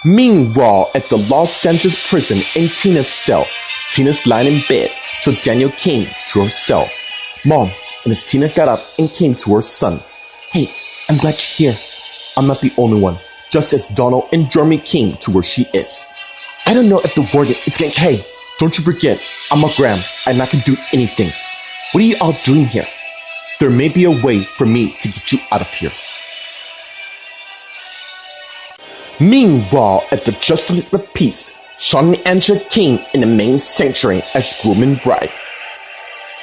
Meanwhile, at the Los Angeles prison in Tina's cell, Tina's lying in bed till Daniel came to her cell. Mom, and as Tina got up and came to her son. Hey, I'm glad you're here. I'm not the only one, just as Donald and Jeremy came to where she is. I don't know if the warden is getting. Hey, don't you forget, I'm a Graham and I can do anything. What are you all doing here? There may be a way for me to get you out of here. Meanwhile, at the Justice of the Peace, Sean and Angela came in the main sanctuary as groom and bride.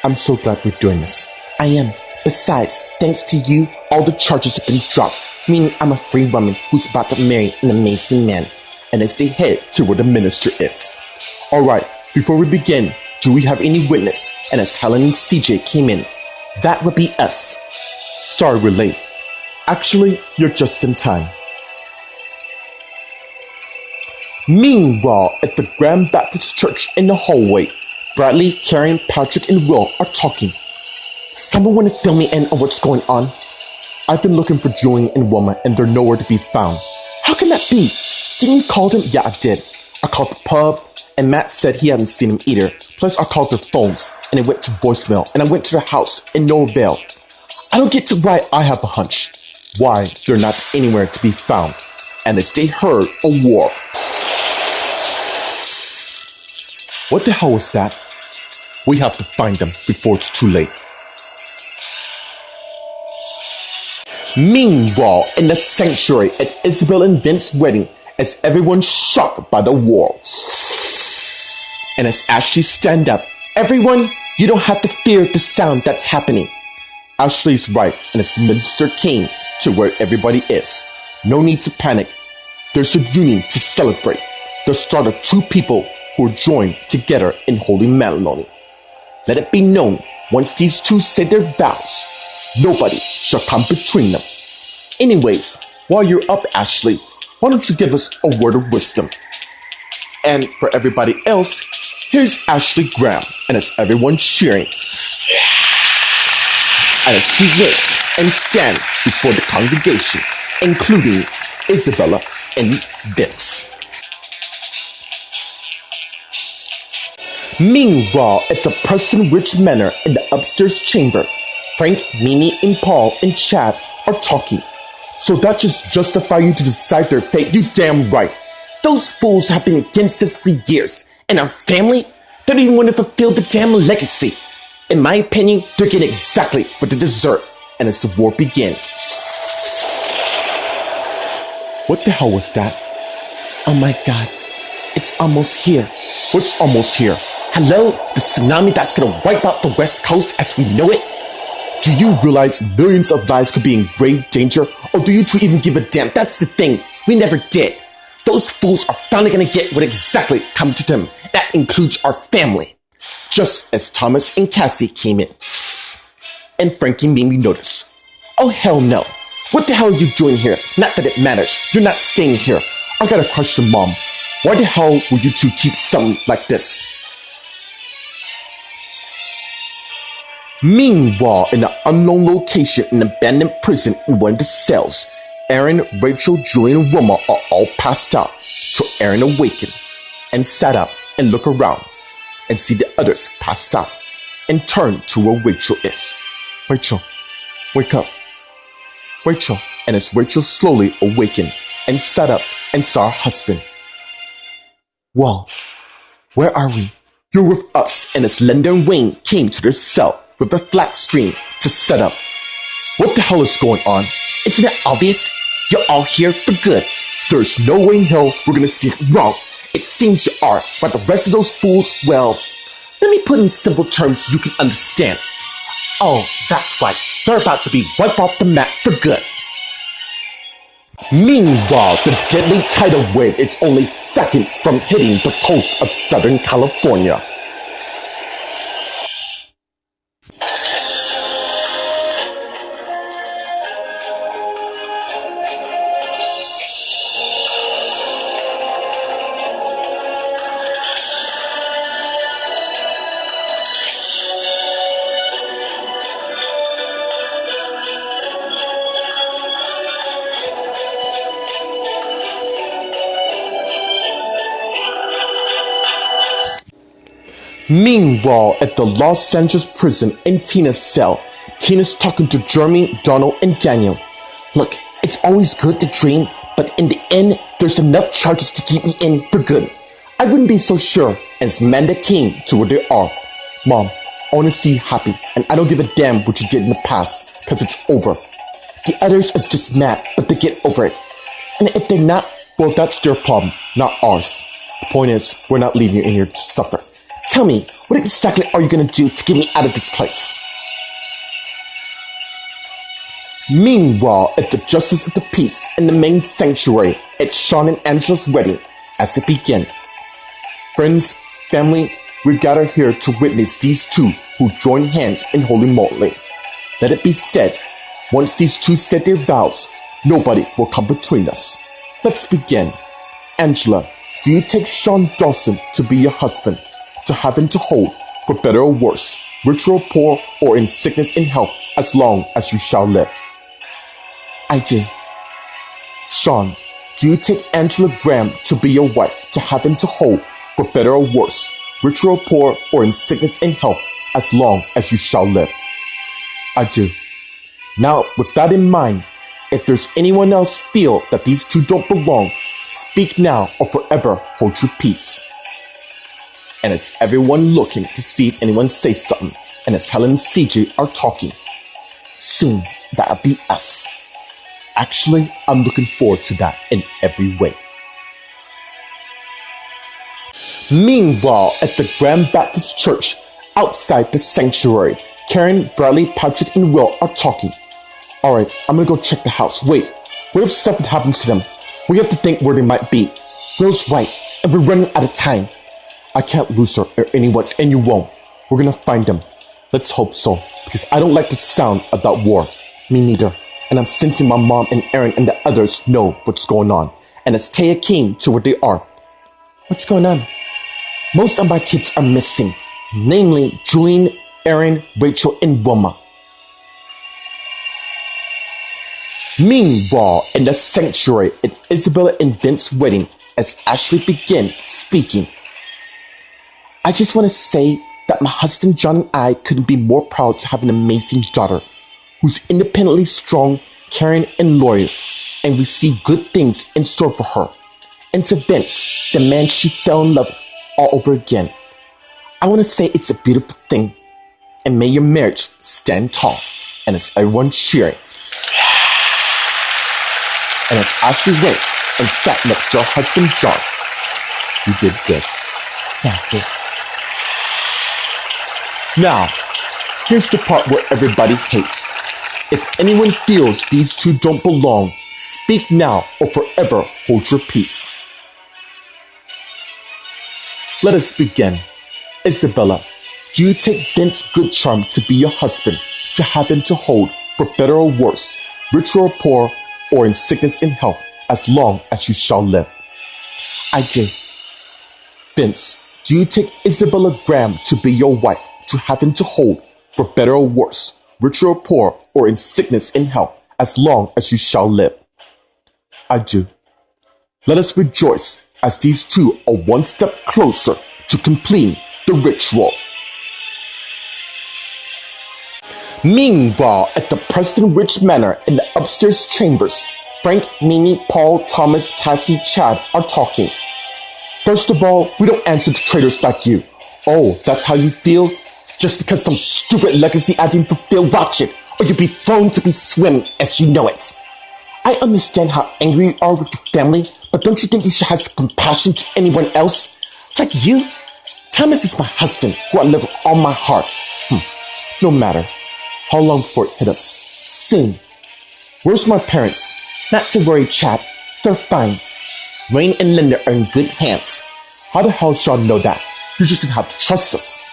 I'm so glad we're doing this. I am. Besides, thanks to you, all the charges have been dropped, meaning I'm a free woman who's about to marry an amazing man. And as they head to where the minister is. Alright, before we begin, do we have any witness? And as Helen and CJ came in, that would be us. Sorry we're late. Actually, you're just in time. Meanwhile, at the Grand Baptist Church in the hallway, Bradley, Karen, Patrick, and Will are talking. Someone want to fill me in on what's going on? I've been looking for Julian and Wilma and they're nowhere to be found. How can that be? Didn't you call them? Yeah, I did. I called the pub and Matt said he hadn't seen them either. Plus I called their phones and it went to voicemail and I went to their house and no avail. I don't get to why I have a hunch. Why they're not anywhere to be found. And as they heard a war. What the hell was that? We have to find them before it's too late. Meanwhile, in the sanctuary at Isabel and Vince's wedding, as everyone's shocked by the war. And as Ashley stand up, everyone, you don't have to fear the sound that's happening. Ashley's right, and as Minister came to where everybody is. No need to panic. There's a union to celebrate. The start of two people who are joined together in holy matrimony. Let it be known, once these two say their vows, nobody shall come between them. Anyways, while you're up, Ashley, why don't you give us a word of wisdom? And for everybody else, here's Ashley Graham, and as everyone cheering, and as she went and stand before the congregation, including Isabella and Vince. Meanwhile, at the Preston Ridge Manor in the upstairs chamber, Frank, Mimi, and Paul and Chad are talking. So that just justify you to decide their fate? You damn right. Those fools have been against us for years, and our family, they don't even want to fulfill the damn legacy. In my opinion, they're getting exactly what they deserve. And as the war begins. What the hell was that? Oh my god. It's almost here. What's almost here? Hello? The tsunami that's gonna wipe out the West Coast as we know it? Do you realize millions of lives could be in grave danger? Or do you two even give a damn? That's the thing. We never did. Those fools are finally gonna get what exactly come to them. That includes our family. Just as Thomas and Cassie came in. And Frankie made me notice. Oh hell no. What the hell are you doing here? Not that it matters. You're not staying here. I got a question, Mom. Why the hell would you two keep something like this? Meanwhile, in an unknown location in an abandoned prison in one of the cells, Aaron, Rachel, Julian, and Wilma are all passed out. So Aaron awakened and sat up and looked around and see the others passed out and turned to where Rachel is. Rachel, wake up. Rachel. And as Rachel slowly awakened and sat up and saw her husband. Well, where are we? You're with us. And as Linda and Wayne came to their cell with a flat screen to set up. What the hell is going on? Isn't it obvious? You're all here for good. There's no way in hell we're gonna see it wrong. It seems you are, but the rest of those fools, well, let me put in simple terms you can understand. Oh, that's right. They're about to be wiped off the map for good. Meanwhile, the deadly tidal wave is only seconds from hitting the coast of Southern California. Meanwhile, at the Los Angeles prison in Tina's cell, Tina's talking to Jeremy, Donald, and Daniel. Look, it's always good to dream, but in the end, there's enough charges to keep me in for good. I wouldn't be so sure as Amanda came to where they are. Mom, I want to see you happy, and I don't give a damn what you did in the past, because it's over. The others is just mad, but they get over it. And if they're not, well, that's their problem, not ours. The point is, we're not leaving you in here to suffer. Tell me, what exactly are you going to do to get me out of this place? Meanwhile, at the Justice of the Peace in the main sanctuary, it's Sean and Angela's wedding as it begins. Friends, family, we gather here to witness these two who join hands in holy molding. Let it be said, once these two said their vows, nobody will come between us. Let's begin. Angela, do you take Sean Dawson to be your husband, to have and to hold, for better or worse, rich or poor, or in sickness and health, as long as you shall live? I do. Sean, do you take Angela Graham to be your wife, to have and to hold, for better or worse, rich or poor, or in sickness and health, as long as you shall live? I do. Now, with that in mind, if there's anyone else feel that these two don't belong, speak now or forever hold your peace. And it's everyone looking to see if anyone says something, and as Helen and CJ are talking, soon that'll be us. Actually, I'm looking forward to that in every way. Meanwhile, at the Grand Baptist Church, outside the sanctuary, Karen, Bradley, Patrick, and Will are talking. Alright, I'm gonna go check the house. Wait, what if something happens to them? We have to think where they might be. Will's right, and we're running out of time. I can't lose her or anyone, and you won't. We're gonna find them. Let's hope so, because I don't like the sound of that war. Me neither. And I'm sensing my mom and Aaron and the others know what's going on. And as Taya came to where they are. What's going on? Most of my kids are missing. Namely, Julian, Aaron, Rachel, and Wilma. Meanwhile, in the sanctuary at Isabella and Vince's wedding, as Ashley began speaking. I just want to say that my husband John and I couldn't be more proud to have an amazing daughter who's independently strong, caring, and loyal, and we see good things in store for her. And to Vince, the man she fell in love with all over again, I want to say it's a beautiful thing, and may your marriage stand tall. And as everyone cheering, and as Ashley went and sat next to her husband John, you did good. Yeah, I did. Now, here's the part where everybody hates. If anyone feels these two don't belong, speak now or forever hold your peace. Let us begin. Isabella, do you take Vince Goodcharm to be your husband, to have him to hold, for better or worse, rich or poor, or in sickness and health, as long as you shall live? I do. Vince, do you take Isabella Graham to be your wife, to have him to hold, for better or worse, rich or poor, or in sickness and health, as long as you shall live? I do. Let us rejoice as these two are one step closer to completing the ritual. Meanwhile, at the Preston Ridge Manor in the upstairs chambers, Frank, Mimi, Paul, Thomas, Cassie, Chad are talking. First of all, we don't answer to traitors like you. Oh, that's how you feel? Just because some stupid legacy I didn't fulfill, watch it, or you'll be thrown to be swimming as you know it. I understand how angry you are with your family, but don't you think you should have some compassion to anyone else? Like you? Thomas is my husband, who I love with all my heart. No matter. How long before it hit us? Soon. Where's my parents? Not to worry, Chad. They're fine. Rain and Linda are in good hands. How the hell shall I know that? You're just gonna have to trust us.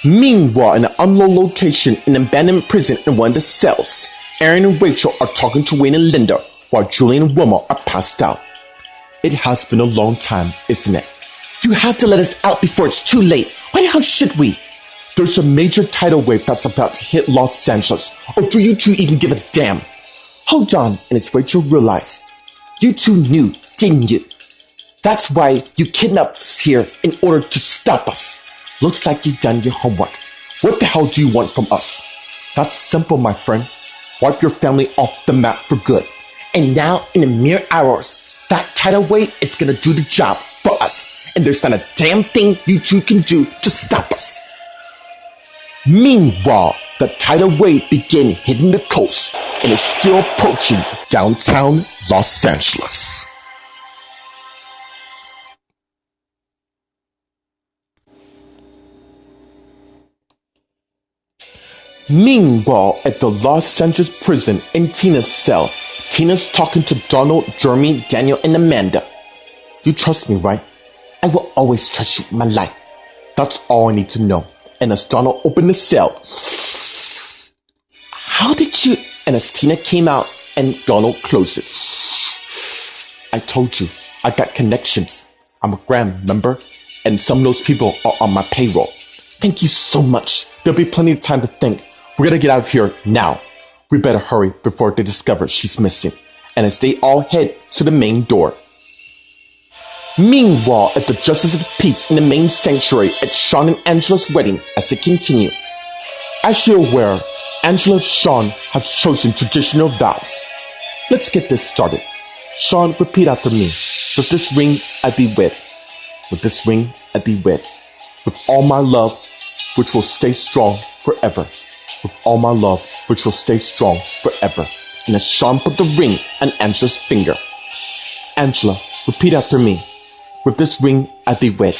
Meanwhile, in an unknown location in an abandoned prison in one of the cells, Aaron and Rachel are talking to Wayne and Linda while Julian and Wilma are passed out. It has been a long time, isn't it? You have to let us out before it's too late. Why the hell should we? There's a major tidal wave that's about to hit Los Angeles. Or do you two even give a damn? Hold on, and it's Rachel realized. You two knew, didn't you? That's why you kidnapped us here in order to stop us. Looks like you've done your homework. What the hell do you want from us? That's simple, my friend. Wipe your family off the map for good. And now, in a mere hours, that tidal wave is gonna do the job for us. And there's not a damn thing you two can do to stop us. Meanwhile, the tidal wave began hitting the coast and is still approaching downtown Los Angeles. Meanwhile, at the Los Angeles prison in Tina's cell, Tina's talking to Donald, Jeremy, Daniel, and Amanda. You trust me, right? I will always trust you with my life. That's all I need to know. And as Donald opened the cell, how did you? And as Tina came out and Donald closed it. I told you, I got connections. I'm a grand member, and some of those people are on my payroll. Thank you so much. There'll be plenty of time to think. We're gonna get out of here now. We better hurry before they discover she's missing. And as they all head to the main door. Meanwhile, at the Justice of the Peace in the main sanctuary at Sean and Angela's wedding as it continued. As you're aware, Angela and Sean have chosen traditional vows. Let's get this started. Sean, repeat after me. With this ring, I thee wed. With this ring, I thee wed. With all my love, which will stay strong forever. With all my love, which will stay strong forever. And as Sean put the ring on Angela's finger. Angela, repeat after me. With this ring, I thee wed.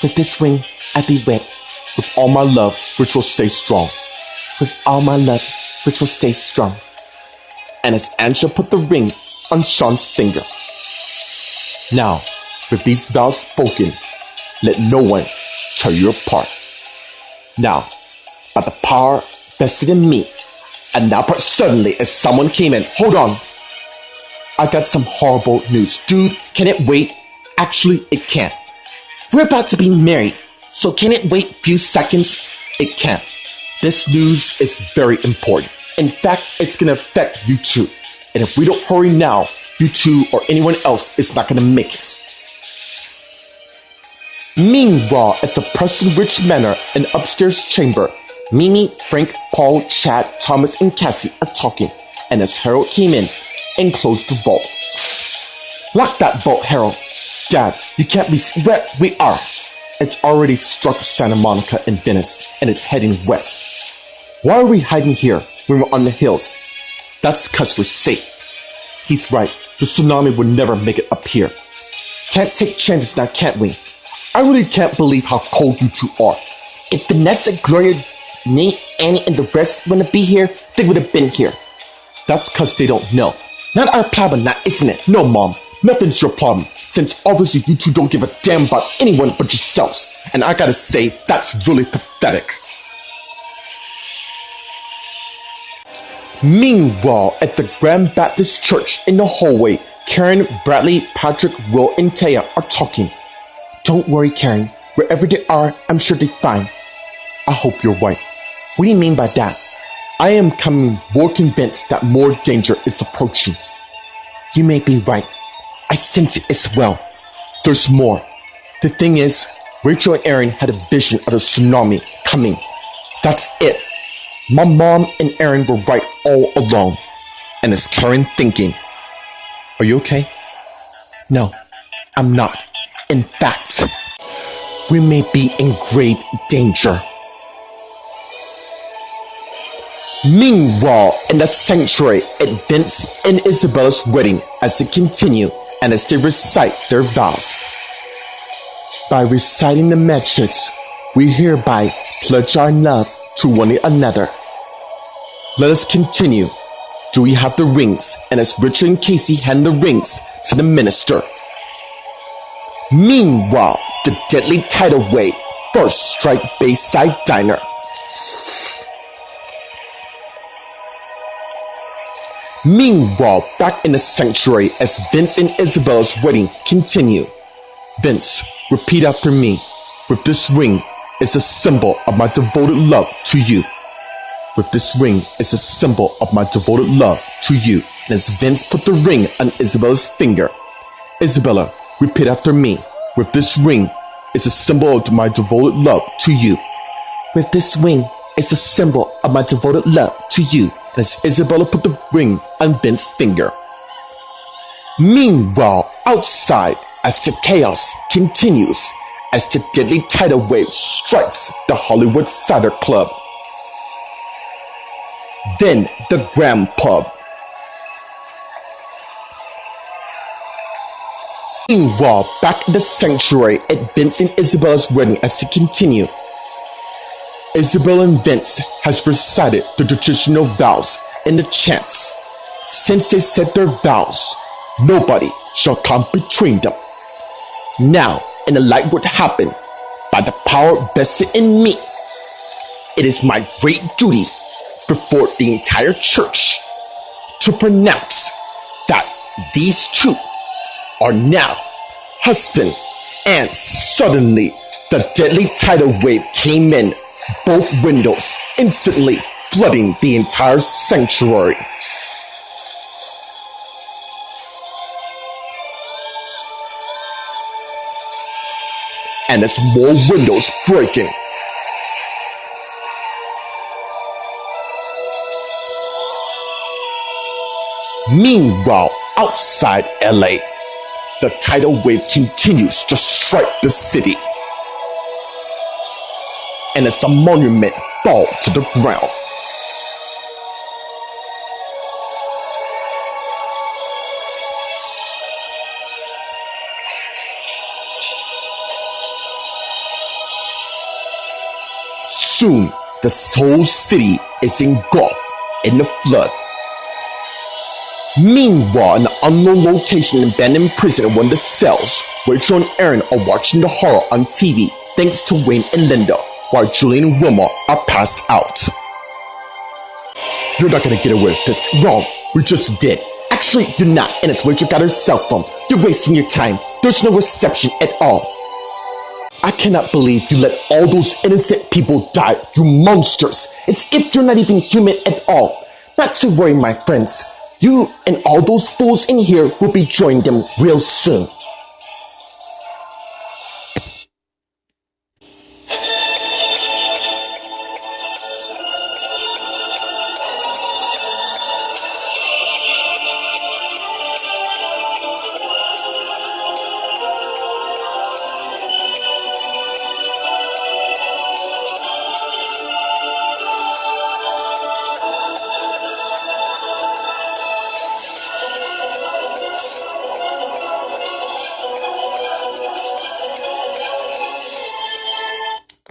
With this ring, I thee wed. With all my love, which will stay strong. With all my love, which will stay strong. And as Angela put the ring on Sean's finger. Now, with these vows spoken, let no one tear you apart. Now, by the power vested in me, and now but suddenly as someone came in, hold on. I got some horrible news. Dude, can it wait? Actually, it can't. We're about to be married, so can it wait a few seconds? It can't. This news is very important. In fact, it's gonna affect you two. And if we don't hurry now, you two or anyone else is not gonna make it. Meanwhile, at the Preston Ridge Manor, an upstairs chamber, Mimi, Frank, Paul, Chad, Thomas, and Cassie are talking. And as Harold came in and closed the vault. Lock that vault, Harold. Dad, you can't be where we are. It's already struck Santa Monica and Venice, and it's heading west. Why are we hiding here when we're on the hills? That's because we're safe. He's right. The tsunami would never make it up here. Can't take chances now, can't we? I really can't believe how cold you two are. If Vanessa, Gloria, Nate, Annie, and the rest want to be here, they would have been here. That's because they don't know. Not our problem now, isn't it? No, Mom. Nothing's your problem, since obviously you two don't give a damn about anyone but yourselves. And I gotta say, that's really pathetic. Meanwhile, at the Grand Baptist Church in the hallway, Karen, Bradley, Patrick, Will, and Taya are talking. Don't worry, Karen. Wherever they are, I'm sure they're fine. I hope you're right. What do you mean by that? I am becoming more convinced that more danger is approaching. You may be right. I sense it as well. There's more. The thing is, Rachel and Aaron had a vision of the tsunami coming. That's it. My mom and Aaron were right all along. And is Karen thinking, are you okay? No, I'm not. In fact, we may be in grave danger. Meanwhile, in the sanctuary at Vince and Isabella's wedding as it continued and as they recite their vows. By reciting the mantras, we hereby pledge our love to one another. Let us continue. Do we have the rings? And as Richard and Casey hand the rings to the minister. Meanwhile, the deadly tidal wave first strike Bayside Diner. Meanwhile, back in the sanctuary as Vince and Isabella's wedding continue. Vince, repeat after me. With this ring is a symbol of my devoted love to you. With this ring is a symbol of my devoted love to you. And as Vince put the ring on Isabella's finger, Isabella, Repeat after me. With this ring, it's a symbol of my devoted love to you. With this ring, it's a symbol of my devoted love to you. And as Isabella put the ring on Ben's finger. Meanwhile, outside, as the chaos continues, as the deadly tidal wave strikes the Hollywood Cider Club. Then the Grand Pub. Meanwhile, back at the sanctuary at Vince and Isabella's wedding as they continue. Isabella and Vince has recited the traditional vows and the chants. Since they said their vows, nobody shall come between them. Now, in the light would happen, by the power vested in me, it is my great duty before the entire church to pronounce that these two are now husband, and suddenly the deadly tidal wave came in both windows, instantly flooding the entire sanctuary. And as more windows breaking, meanwhile, outside LA, the tidal wave continues to strike the city. And as a monument fall to the ground. Soon, the whole city is engulfed in the flood. Meanwhile, in an unknown location in abandoned prison in one of the cells, Rachel and Aaron are watching the horror on TV thanks to Wayne and Linda, while Julian and Wilma are passed out. You're not gonna get away with this. Wrong. We just did. Actually, you're not, and it's Rachel got her cell phone. You're wasting your time. There's no reception at all. I cannot believe you let all those innocent people die, you monsters. As if you're not even human at all. Not to worry, my friends. You and all those fools in here will be joining them real soon.